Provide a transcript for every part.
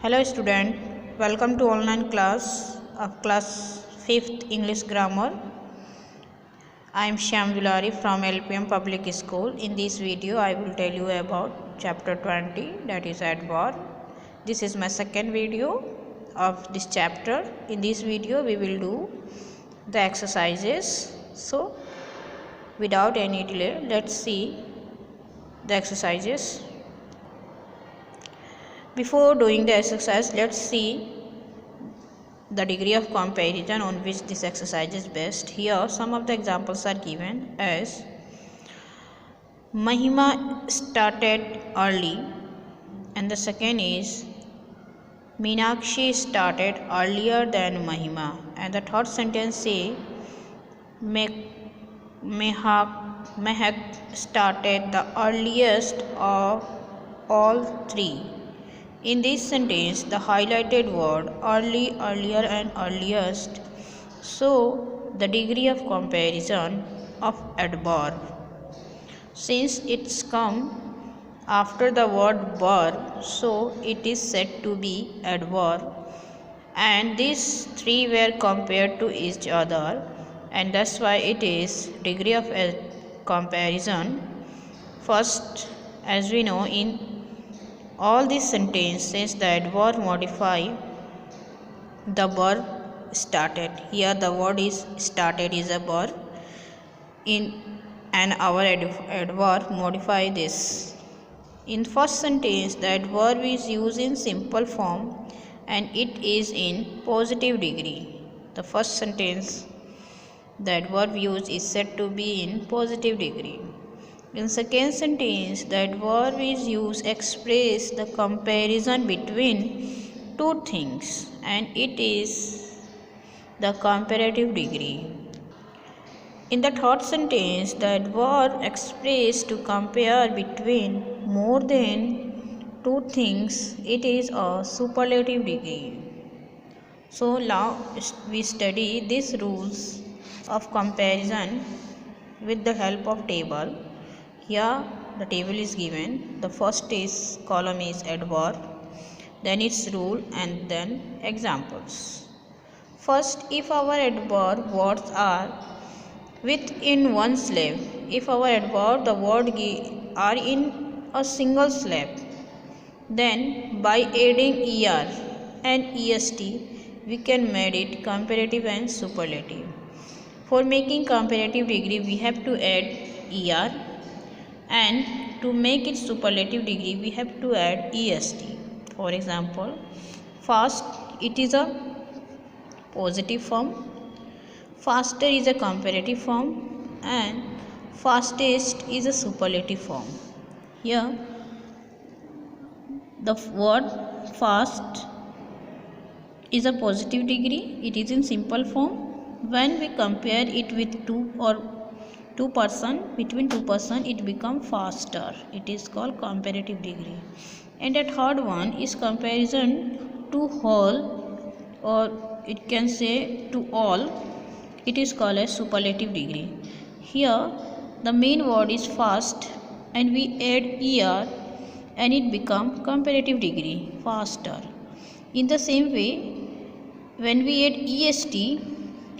Hello student, welcome to online class of class 5th English Grammar. I am Shyam Dulari from LPM Public School. In this video I will tell you about chapter 20, that is adverb. This is my second video of this chapter. In this video we will do the exercises. So without any delay, let's see the exercises. Before doing the exercise, let's see the degree of comparison on which this exercise is based. Here some of the examples are given as Mahima started early, and the second is Meenakshi started earlier than Mahima, and the third sentence say Mehak started the earliest of all three. In this sentence, the highlighted word early, earlier and earliest show the degree of comparison of adverb. Since it's come after the word verb, so it is said to be adverb, and these three were compared to each other, and that's why it is degree of comparison. First, as we know, in all these sentences the adverb modify the verb started. Here the word is started is a verb and our adverb modify this. In first sentence the adverb is used in simple form and it is in positive degree. The first sentence the adverb used is said to be in positive degree. In second sentence, the adverb is used express the comparison between two things and it is the comparative degree. In the third sentence, the adverb express to compare between more than two things, it is a superlative degree. So now we study these rules of comparison with the help of table. Here the table is given. The first is column is adverb, then its rule and then examples. First, if our adverb words are within one slab, if our adverb the word are in a single slab, then by adding er and est we can make it comparative and superlative. For making comparative degree we have to add er, and to make it superlative degree we have to add est. For example, fast it is a positive form, faster is a comparative form, and fastest is a superlative form. Here the word fast is a positive degree, it is in simple form. When we compare it with between two person it become faster, it is called comparative degree. And the third one is comparison to whole, or it can say to all, it is called as superlative degree. Here the main word is fast and we add er and it become comparative degree, faster. In the same way, when we add est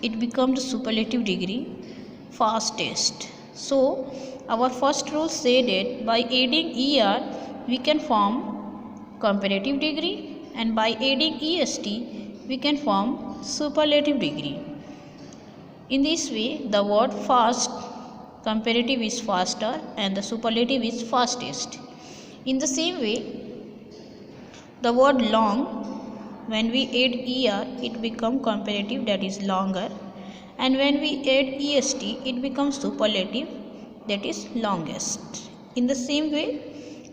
it becomes superlative degree, fastest. So our first rule say that by adding er we can form comparative degree, and by adding est we can form superlative degree. In this way the word fast, comparative is faster and the superlative is fastest. In the same way the word long, when we add er it becomes comparative, that is longer, and when we add est it becomes superlative, that is longest. In the same way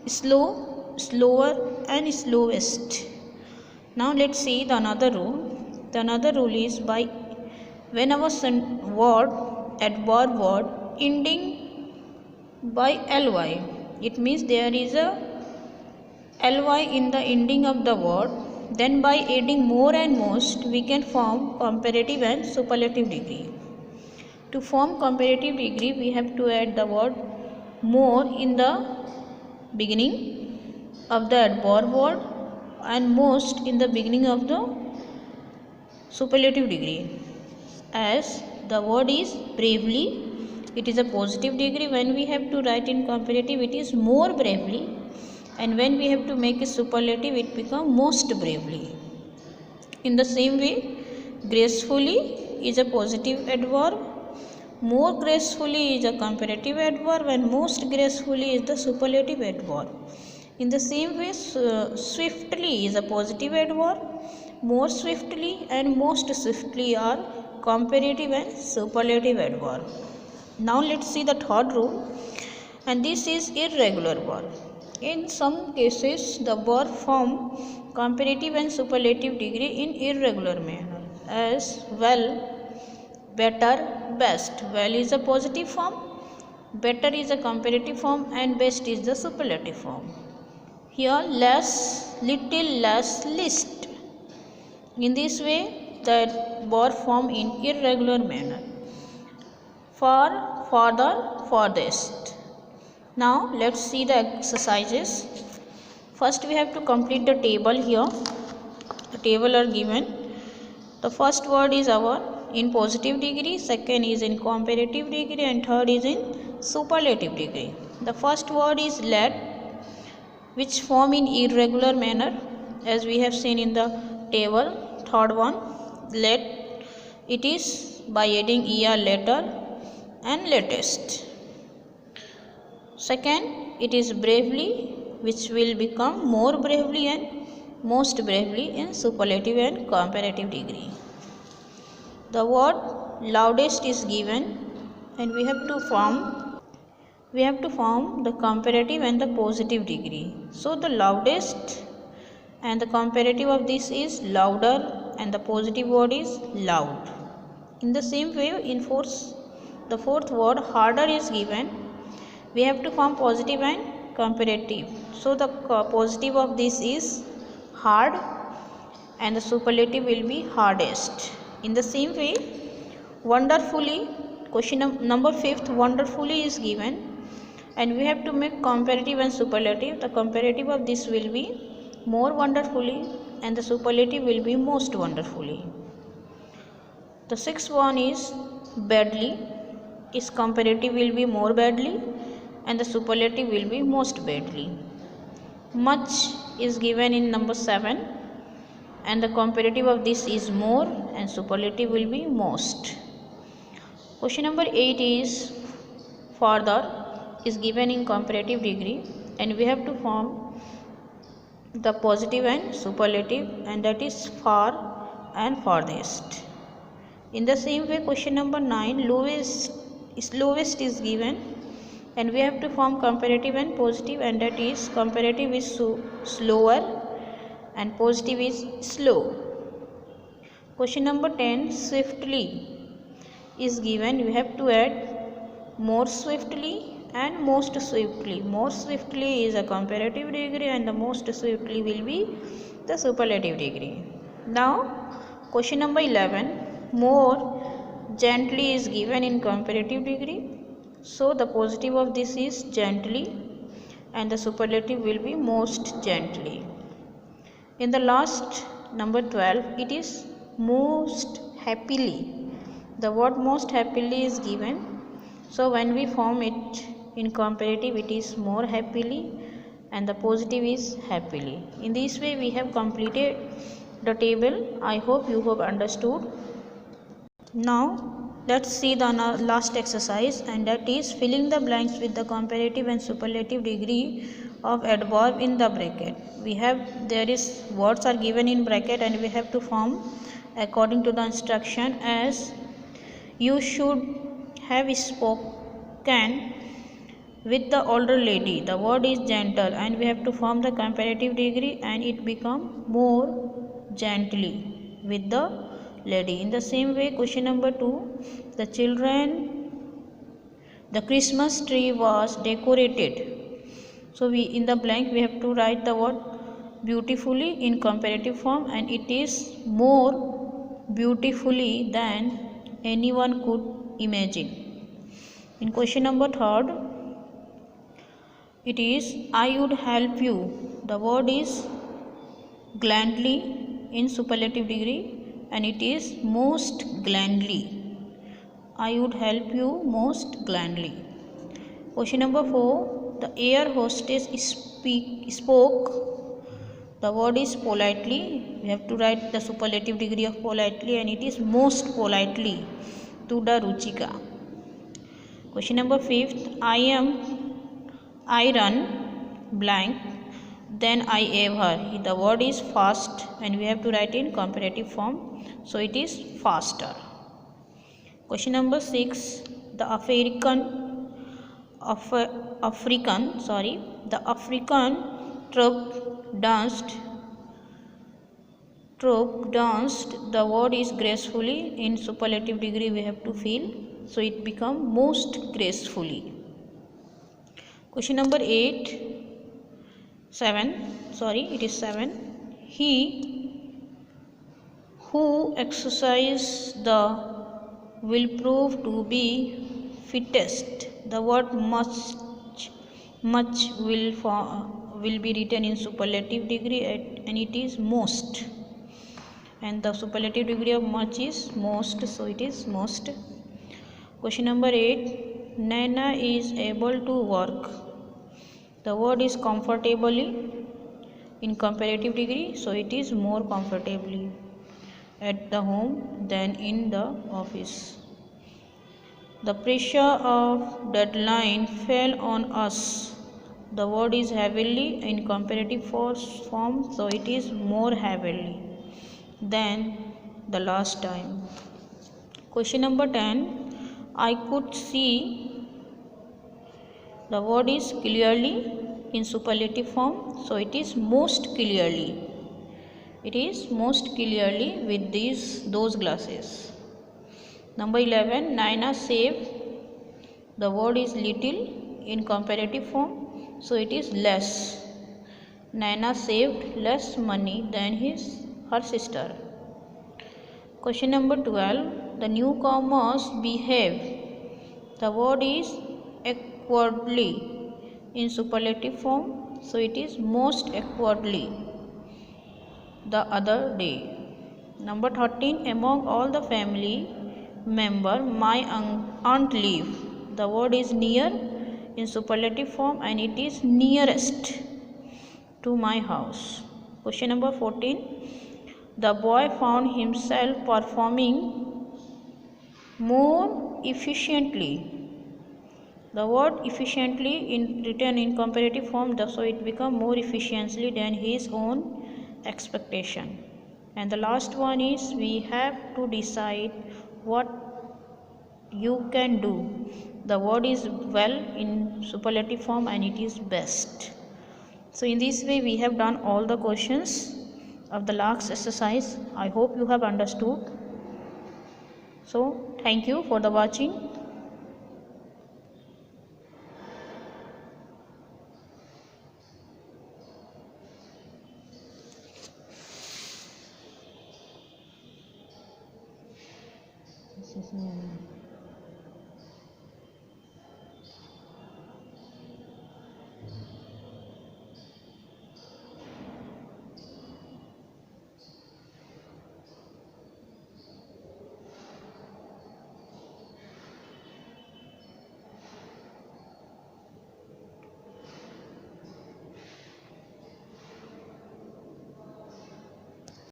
slow, slower and slowest. Now let's see the another rule. The another rule is by when our adverb word ending by ly, it means there is a ly in the ending of the word, then by adding more and most we can form comparative and superlative degree. To form comparative degree we have to add the word more in the beginning of the adverb word and most in the beginning of the superlative degree. As the word is bravely, it is a positive degree. When we have to write in comparative, it is more bravely, and when we have to make a superlative, it becomes most bravely. In the same way, gracefully is a positive adverb, more gracefully is a comparative adverb, and most gracefully is the superlative adverb. In the same way, swiftly is a positive adverb, more swiftly and most swiftly are comparative and superlative adverb. Now let's see the third rule, and this is irregular verb. In some cases, the verb form comparative and superlative degree in irregular manner, as well, better, best. Well is a positive form, better is a comparative form, and best is the superlative form. Here, less, little, less, least. In this way, the verb form in irregular manner. Far, farther, farthest. Now let's see the exercises. First we have to complete the table here. The table are given. The first word is our in positive degree, second is in comparative degree, and third is in superlative degree. The first word is let, which form in irregular manner as we have seen in the table. Third one, let, it is by adding er, later and latest. Second, it is bravely, which will become more bravely and most bravely in superlative and comparative degree. The word loudest is given, and we have to form the comparative and the positive degree. So the loudest and the comparative of this is louder, and the positive word is loud. In the same way, the fourth word harder is given. We have to form positive and comparative. So the positive of this is hard, and the superlative will be hardest. In the same way, wonderfully, question number 5th, wonderfully is given, and we have to make comparative and superlative. The comparative of this will be more wonderfully, and the superlative will be most wonderfully. The 6th one is badly. Its comparative will be more badly, and the superlative will be most badly. Much is given in number 7, and the comparative of this is more, and superlative will be most. Question number 8 is farther is given in comparative degree, and we have to form the positive and superlative, and that is far and farthest. In the same way, question number 9, lowest is given, and we have to form comparative and positive, and that is comparative is slower and positive is slow. Question number 10, swiftly is given. We have to add more swiftly and most swiftly. More swiftly is a comparative degree, and the most swiftly will be the superlative degree. Now question number 11, more gently is given in comparative degree. So the positive of this is gently, and the superlative will be most gently. In the last number 12, it is most happily. The word most happily is given. So when we form it in comparative, it is more happily, and the positive is happily. In this way we have completed the table. I hope you have understood. Now let's see the last exercise, and that is filling the blanks with the comparative and superlative degree of adverb in the bracket. Words are given in bracket, and we have to form according to the instruction. As you should have spoken with the older lady. The word is gentle, and we have to form the comparative degree, and it become more gently with the lady. In the same way, question number 2, the Christmas tree was decorated. So in the blank we have to write the word beautifully in comparative form, and it is more beautifully than anyone could imagine. In question number 3, it is I would help you. The word is gladly in superlative degree, and it is most gladly. I would help you most gladly. Question number 4. The air hostess spoke. The word is politely. We have to write the superlative degree of politely, and it is most politely to the Ruchika. Question number 5. I run blank. Then I ever. The word is fast, and we have to write in comparative form. So it is faster. Question number 6. The African troupe danced. The word is gracefully. In superlative degree we have to feel. So it become most gracefully. Question number 7. It is 7. He who exercise the will prove to be fittest. The word much will be written in superlative degree, and it is most, and the superlative degree of much is most, so it is most. Question number 8. Nana is able to work. The word is comfortably in comparative degree, so it is more comfortably at the home than in the office. The pressure of deadline fell on us. The word is heavily in comparative form, so it is more heavily than the last time. Question number 10. I could see. The word is clearly in superlative form, so it is most clearly. It is most clearly with those glasses. Number 11. Naina saved. The word is little in comparative form, so it is less. Naina saved less money than her sister. Question number 12. The newcomers behave. The word is awkwardly in superlative form, so it is most awkwardly the other day. Number 13. Among all the family member, my aunt live. The word is near in superlative form, and it is nearest to my house. Question number 14. The boy found himself performing more efficiently. The word efficiently written in comparative form, so it become more efficiently than his own expectation. And the last one is, we have to decide what you can do. The word is well in superlative form, and it is best. So in this way we have done all the questions of the last exercise. I hope you have understood. So thank you for the watching. This is